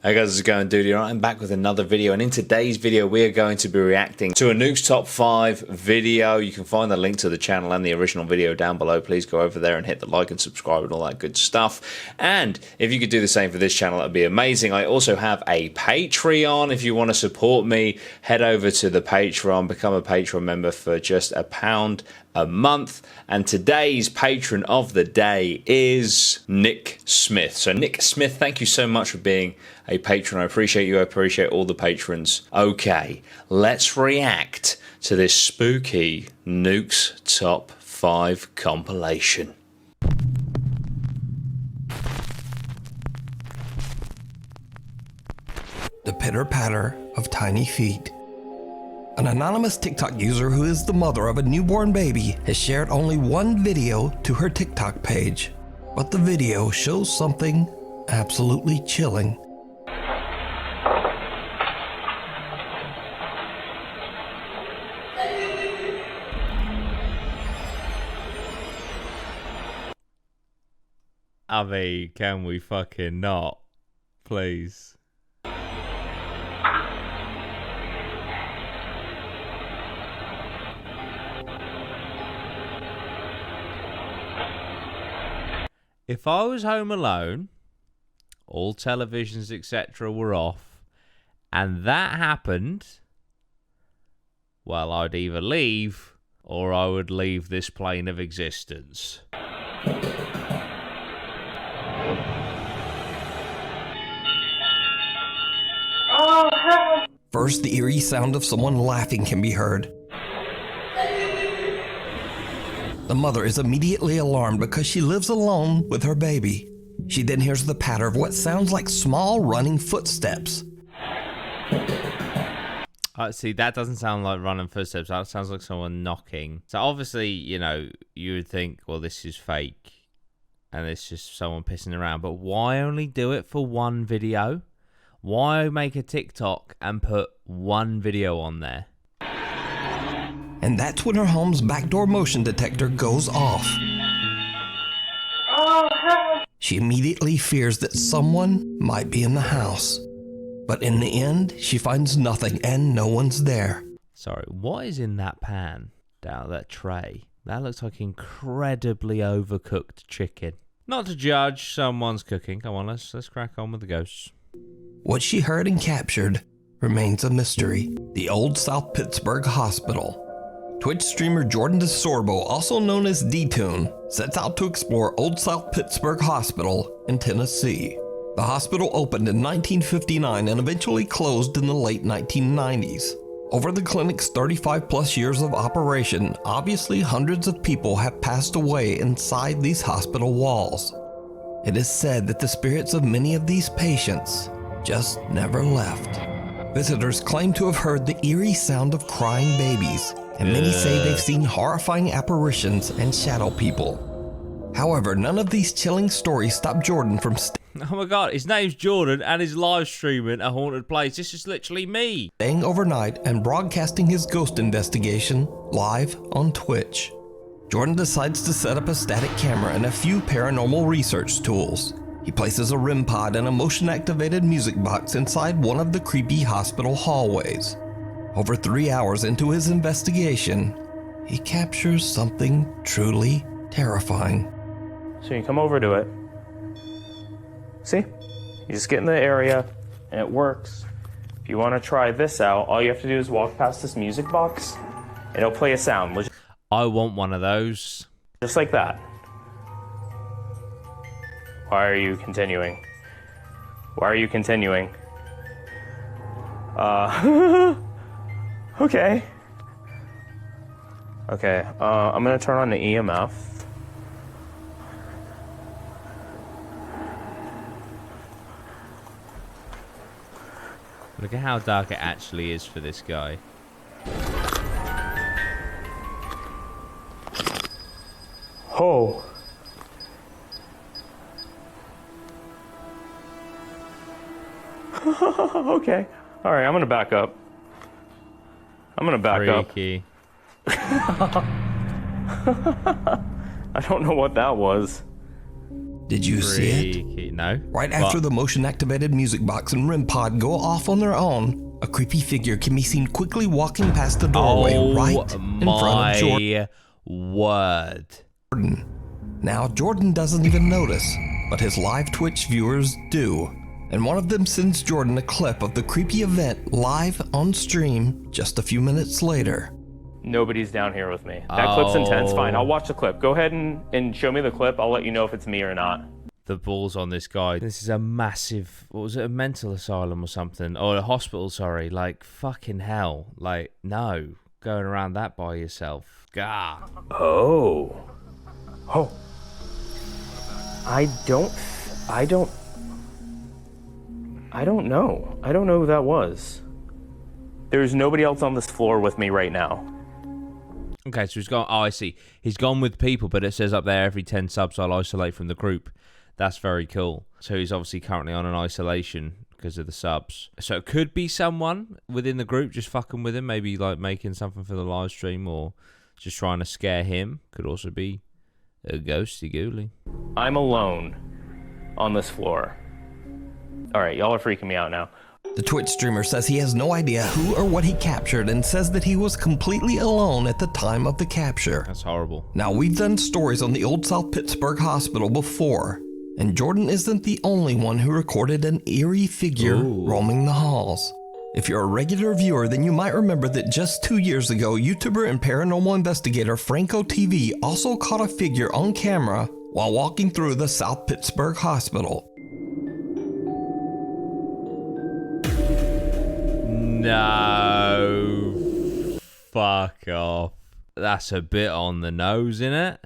Hey guys, how's it going, dude? I'm back with another video, and in today's video we are going to be reacting to a Nukes Top 5 video. You can find the link to the channel and the original video down below. Please go over there and hit the like and subscribe and all that good stuff. And if you could do the same for this channel, that'd be amazing. I also have a Patreon. If you want to support me, head over to the Patreon, become a Patreon member for just £1 a month. And today's patron of the day is Nick Smith. So Nick Smith, thank you so much for being a patron. I appreciate you. I appreciate all the patrons. Okay, let's react to this spooky Nukes Top 5 compilation. The pitter-patter of tiny feet. An anonymous TikTok user who is the mother of a newborn baby has shared only one video to her TikTok page, but the video shows something absolutely chilling. I mean, can we fucking not? Please. If I was home alone, all televisions, etc. were off, and that happened, well, I'd either leave, or I would leave this plane of existence. First, the eerie sound of someone laughing can be heard. The mother is immediately alarmed because she lives alone with her baby. She then hears the patter of what sounds like small running footsteps. See, that doesn't sound like running footsteps. That sounds like someone knocking. So obviously, you know, you would think, well, this is fake, and it's just someone pissing around. But why only do it for one video? Why make a TikTok and put one video on there? And that's when her home's backdoor motion detector goes off. She immediately fears that someone might be in the house. But in the end, she finds nothing and no one's there. Sorry, what is in that pan down that tray? That looks like incredibly overcooked chicken. Not to judge someone's cooking. Come on, let's crack on with the ghosts. What she heard and captured remains a mystery. The Old South Pittsburgh Hospital. Twitch streamer Jordan DeSorbo, also known as D-Tune, sets out to explore Old South Pittsburgh Hospital in Tennessee. The hospital opened in 1959 and eventually closed in the late 1990s. Over the clinic's 35-plus years of operation, obviously hundreds of people have passed away inside these hospital walls. It is said that the spirits of many of these patients just never left. Visitors claim to have heard the eerie sound of crying babies, and many say they've seen horrifying apparitions and shadow people. However, none of these chilling stories stop Jordan from Oh my god, his name's Jordan and he's live streaming a haunted place. This is literally me. staying overnight and broadcasting his ghost investigation live on Twitch. Jordan decides to set up a static camera and a few paranormal research tools. He places a REM pod and a motion-activated music box inside one of the creepy hospital hallways. Over 3 hours into his investigation, he captures something truly terrifying. So you come over to it. See? You just get in the area and it works. If you want to try this out, all you have to do is walk past this music box and it'll play a sound. I want one of those. Just like that. Why are you continuing? Why are you continuing? Okay. Okay, I'm gonna turn on the EMF. Look at how dark it actually is for this guy. Oh. Okay. All right, I'm gonna back up. I'm gonna back up. Freaky. I don't know what that was. Did you see it? Freaky. No. Right after the motion-activated music box and REM pod go off on their own, a creepy figure can be seen quickly walking past the doorway right in front of Jordan. Word. Now, Jordan doesn't even notice, but his live Twitch viewers do. And one of them sends Jordan a clip of the creepy event live on stream just a few minutes later. Nobody's down here with me. That clip's intense. Fine, I'll watch the clip. Go ahead and show me the clip. I'll let you know if it's me or not. The balls on this guy. This is a massive, what was it, a mental asylum or something? Or a hospital, sorry. Like, fucking hell. Like, no. Going around that by yourself. Gah. Oh. I don't know. I don't know who that was. There's nobody else on this floor with me right now. Okay, so he's gone. Oh, I see. He's gone with people, but it says up there every 10 subs I'll isolate from the group. That's very cool. So he's obviously currently on an isolation because of the subs. So it could be someone within the group just fucking with him, maybe like making something for the live stream or just trying to scare him. Could also be a ghosty ghoulie. I'm alone on this floor. All right, y'all are freaking me out now. The Twitch streamer says he has no idea who or what he captured and says that he was completely alone at the time of the capture. That's horrible. Now, we've done stories on the Old South Pittsburgh Hospital before, and Jordan isn't the only one who recorded an eerie figure roaming the halls. If you're a regular viewer, then you might remember that just 2 years ago, YouTuber and paranormal investigator Franco TV also caught a figure on camera while walking through the South Pittsburgh Hospital. No. Fuck off. That's a bit on the nose, innit?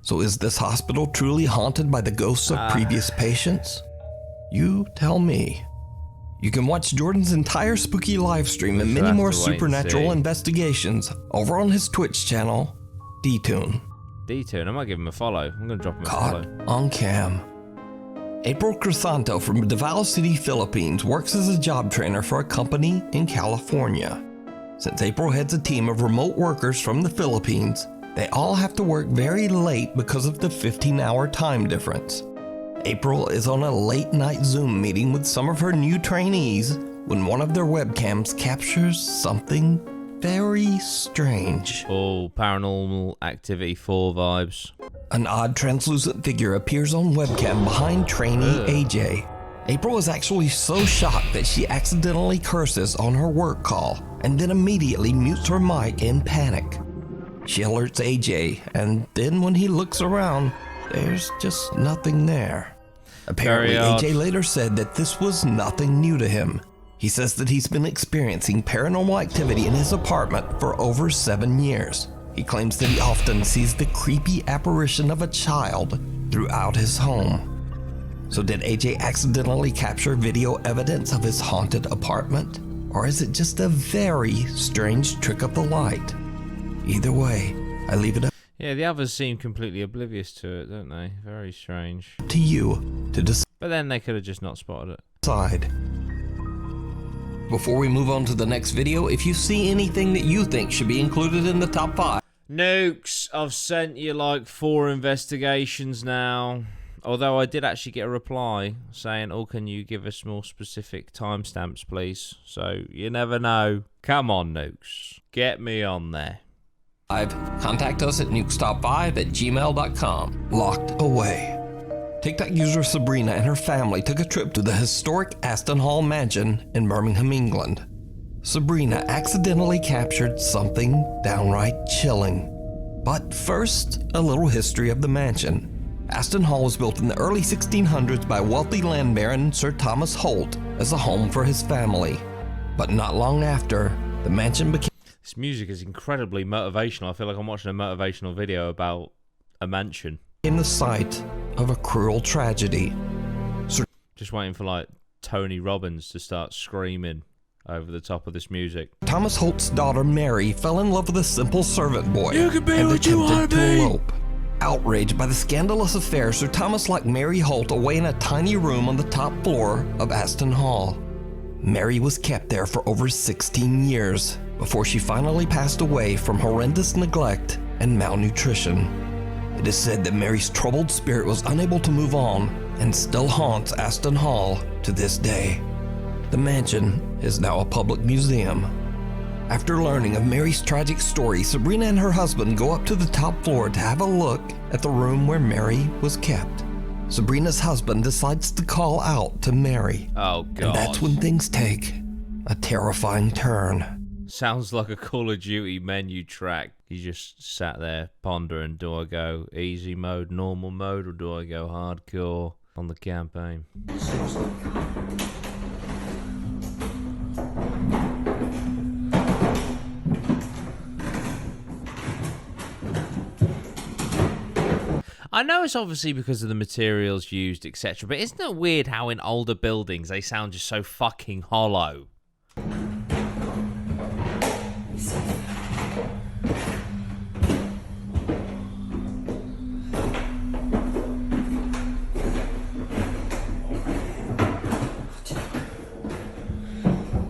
So is this hospital truly haunted by the ghosts of previous patients? You tell me. You can watch Jordan's entire spooky live stream and many more supernatural investigations over on his Twitch channel, D-Tune. D-Tune, I might give him a follow. I'm going to drop him a follow. Caught on cam. April Crisanto from Davao City, Philippines works as a job trainer for a company in California. Since April heads a team of remote workers from the Philippines, they all have to work very late because of the 15-hour time difference. April is on a late-night Zoom meeting with some of her new trainees when one of their webcams captures something very strange. Oh, Paranormal Activity 4 vibes. An odd translucent figure appears on webcam behind trainee AJ. April is actually so shocked that she accidentally curses on her work call and then immediately mutes her mic in panic. She alerts AJ, and then when he looks around, there's just nothing there. Apparently, AJ later said that this was nothing new to him. He says that he's been experiencing paranormal activity in his apartment for over 7 years. He claims that he often sees the creepy apparition of a child throughout his home. So did AJ accidentally capture video evidence of his haunted apartment? Or is it just a very strange trick of the light? Either way, I leave it up. Yeah, the others seem completely oblivious to it, don't they? Very strange. To you to decide. But then they could have just not spotted it. Before we move on to the next video, if you see anything that you think should be included in the top 5. Nukes, I've sent you like 4 investigations now. Although I did actually get a reply saying, oh, can you give us more specific timestamps, please? So you never know. Come on, Nukes. Get me on there. Contact us at nukestop5@gmail.com. Locked away. TikTok user Sabrina and her family took a trip to the historic Aston Hall mansion in Birmingham, England. Sabrina accidentally captured something downright chilling. But first, a little history of the mansion. Aston Hall was built in the early 1600s by wealthy land baron Sir Thomas Holt as a home for his family. But not long after, the mansion became... This music is incredibly motivational. I feel like I'm watching a motivational video about a mansion. ...the site of a cruel tragedy. Just waiting for like Tony Robbins to start screaming over the top of this music. Thomas Holt's daughter Mary fell in love with a simple servant boy and attempted to elope. Outraged by the scandalous affair, Sir Thomas locked Mary Holt away in a tiny room on the top floor of Aston Hall. Mary was kept there for over 16 years, before she finally passed away from horrendous neglect and malnutrition. It is said that Mary's troubled spirit was unable to move on and still haunts Aston Hall to this day. The mansion is now a public museum. After learning of Mary's tragic story, Sabrina and her husband go up to the top floor to have a look at the room where Mary was kept. Sabrina's husband decides to call out to Mary. Oh, God. And that's when things take a terrifying turn. Sounds like a Call of Duty menu track. You just sat there pondering, do I go easy mode, normal mode, or do I go hardcore on the campaign? I know it's obviously because of the materials used, etc., but isn't it weird how in older buildings they sound just so fucking hollow?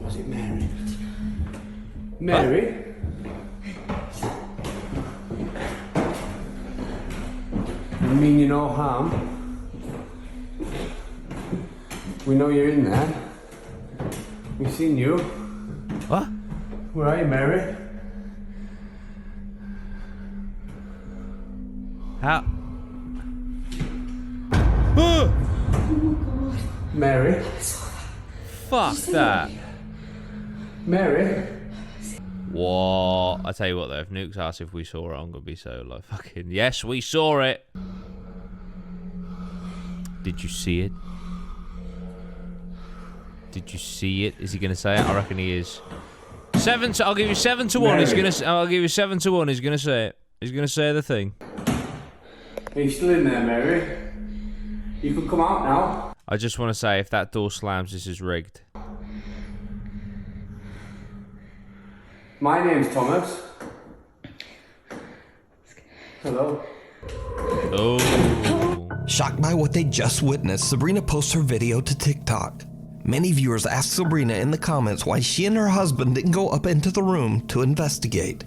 Was it Mary? Mary? You mean you no harm? We know you're in there. We've seen you. What? Where are you, Mary? How? Mary? Fuck that. Mary? What? I tell you what though, if Nukes asks if we saw it, I'm gonna be so like, fucking yes, we saw it. Did you see it? Did you see it? Is he gonna say it? I reckon he is. I'll give you 7 to 1. He's gonna. I'll give you 7 to 1. He's gonna say it. He's gonna say the thing. Are you still in there, Mary? You can come out now. I just want to say, if that door slams, this is rigged. My name's Thomas. Hello. Oh. Shocked by what they just witnessed, Sabrina posts her video to TikTok. Many viewers ask Sabrina in the comments why she and her husband didn't go up into the room to investigate.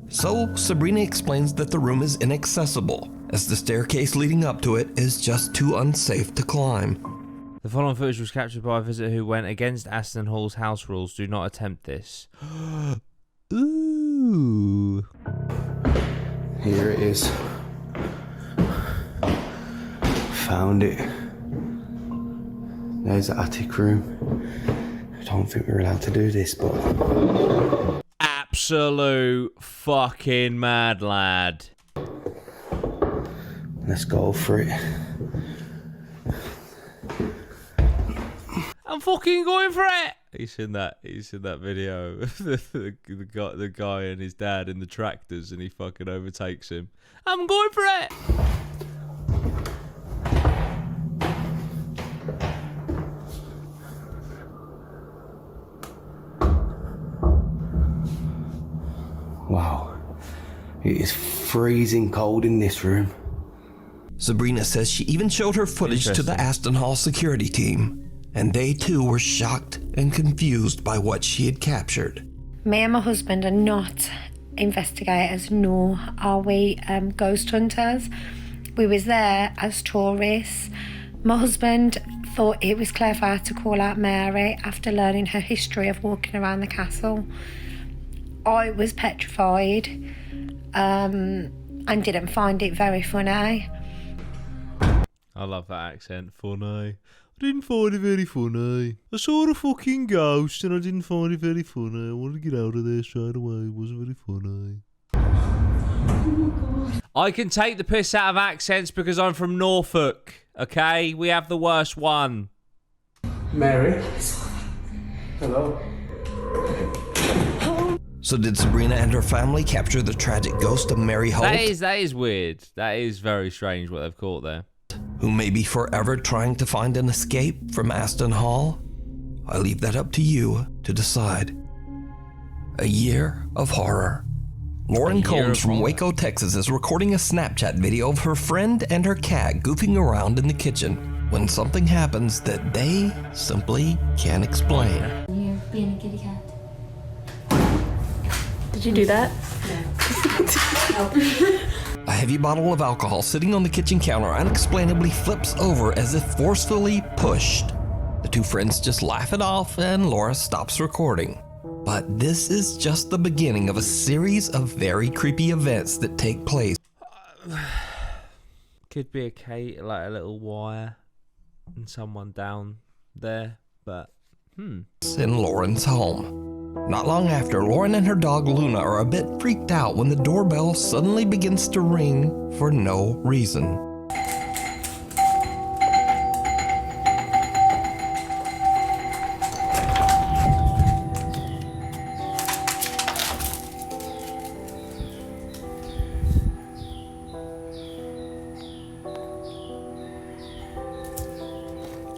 So Sabrina explains that the room is inaccessible, as the staircase leading up to it is just too unsafe to climb. The following footage was captured by a visitor who went against Aston Hall's house rules. Do not attempt this. Ooh. Here it is. Found it. There's the attic room. I don't think we're allowed to do this, but... Absolute fucking mad lad. Let's go for it. I'm fucking going for it. He's seen that video of the guy and his dad in the tractors, and he fucking overtakes him. I'm going for it. Wow. It is freezing cold in this room. Sabrina says she even showed her footage to the Aston Hall security team, and they too were shocked and confused by what she had captured. Me and my husband are not investigators, nor are we ghost hunters. We was there as tourists. My husband thought it was clever to call out Mary after learning her history of walking around the castle. I was petrified and didn't find it very funny. I love that accent. Funny. I didn't find it very funny. I saw a fucking ghost and I didn't find it very funny. I wanted to get out of there straight away. It wasn't very funny. I can take the piss out of accents because I'm from Norfolk. Okay? We have the worst one. Mary? Hello? So did Sabrina and her family capture the tragic ghost of Mary Holt? That is weird. That is very strange what they've caught there. Who may be forever trying to find an escape from Aston Hall? I leave that up to you to decide. A year of horror. Lauren Combs from Waco, Texas is recording a Snapchat video of her friend and her cat goofing around in the kitchen when something happens that they simply can't explain. You're being a kitty cat. Did you do that? A heavy bottle of alcohol sitting on the kitchen counter unexplainably flips over as if forcefully pushed. The two friends just laugh it off and Laura stops recording. But this is just the beginning of a series of very creepy events that take place. Could be like a little wire and someone down there, but in Lauren's home. Not long after, Lauren and her dog Luna are a bit freaked out when the doorbell suddenly begins to ring for no reason.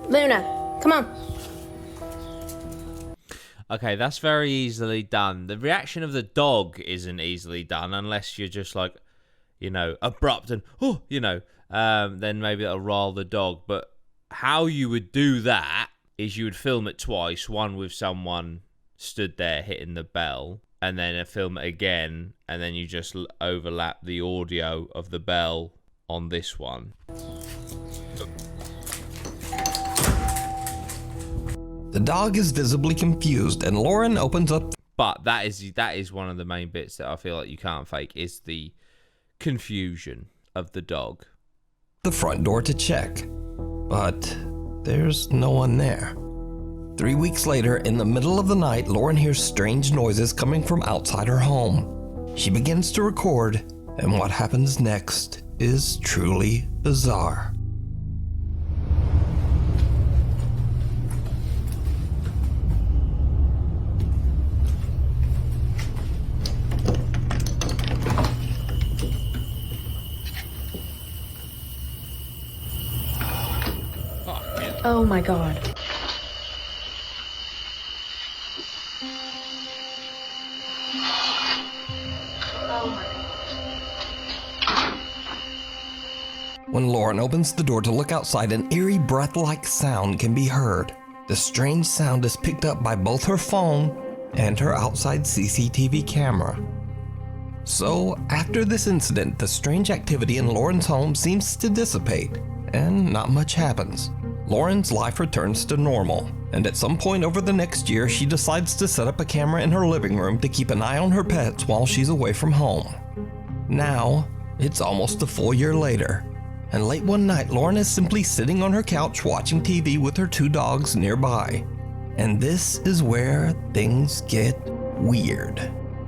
Luna, come on. okay, that's very easily done. The reaction of the dog isn't easily done unless you're just like, you know, abrupt and then maybe that'll rile the dog. But how you would do that is you would film it twice, one with someone stood there hitting the bell, and then film it again, and then you just overlap the audio of the bell on this one. The dog is visibly confused, and Lauren opens up. But that is one of the main bits that I feel like you can't fake, is the confusion of the dog. The front door to check, but there's no one there. 3 weeks later, in the middle of the night, Lauren hears strange noises coming from outside her home. She begins to record, and what happens next is truly bizarre. Oh my god. When Lauren opens the door to look outside, an eerie breath-like sound can be heard. The strange sound is picked up by both her phone and her outside CCTV camera. So, after this incident, the strange activity in Lauren's home seems to dissipate, and not much happens. Lauren's life returns to normal, and at some point over the next year, she decides to set up a camera in her living room to keep an eye on her pets while she's away from home. Now, it's almost a full year later, and late one night, Lauren is simply sitting on her couch watching TV with her two dogs nearby. And this is where things get weird.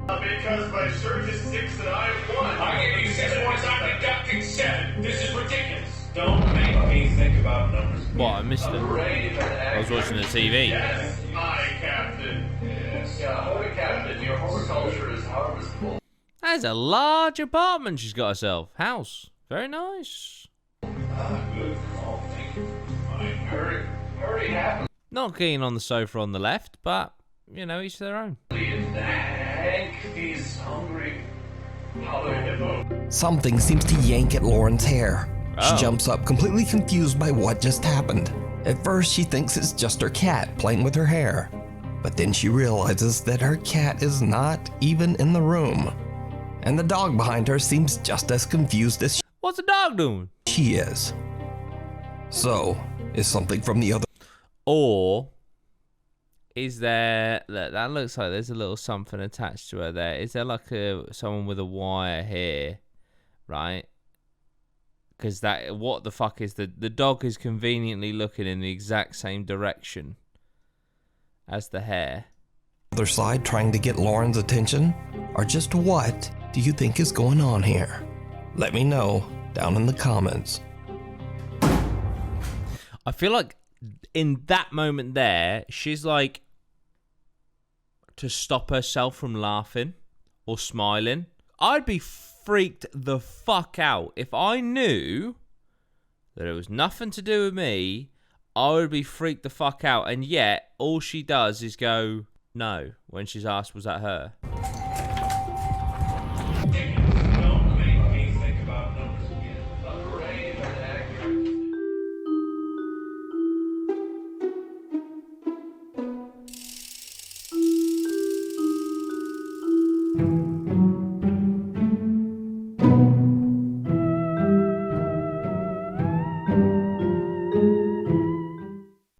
Because my surge is 6 and I have 1. I gave you 6 points, I'm deducting 7. This is ridiculous. Don't make me think about numbers. What, I missed it? I was watching the TV. Yes, my captain. Yes. Yeah, holy captain, your horticulture is harvestable. That's a large apartment she's got herself. House. Very nice. Good. Oh, thank you. Fine. Very happy. Not keen on the sofa on the left, but, you know, each their own. Hank, he's hungry. Something seems to yank at Lauren's hair. Oh. She jumps up, completely confused by what just happened. At first, she thinks it's just her cat playing with her hair. But then she realizes that her cat is not even in the room. And the dog behind her seems just as confused as What's the dog doing? she is. So, is something from the other... Or is there... Look, that looks like there's a little something attached to her there. Is there like someone with a wire here? Right? Because that... What the fuck is the dog is conveniently looking in the exact same direction as the hair. other side trying to get Lauren's attention? Or just what do you think is going on here? Let me know down in the comments. I feel like in that moment there, she's like to stop herself from laughing or smiling. I'd be freaked the fuck out if I knew that it was nothing to do with me. I would be freaked the fuck out, and yet all she does is go no when she's asked, was that her?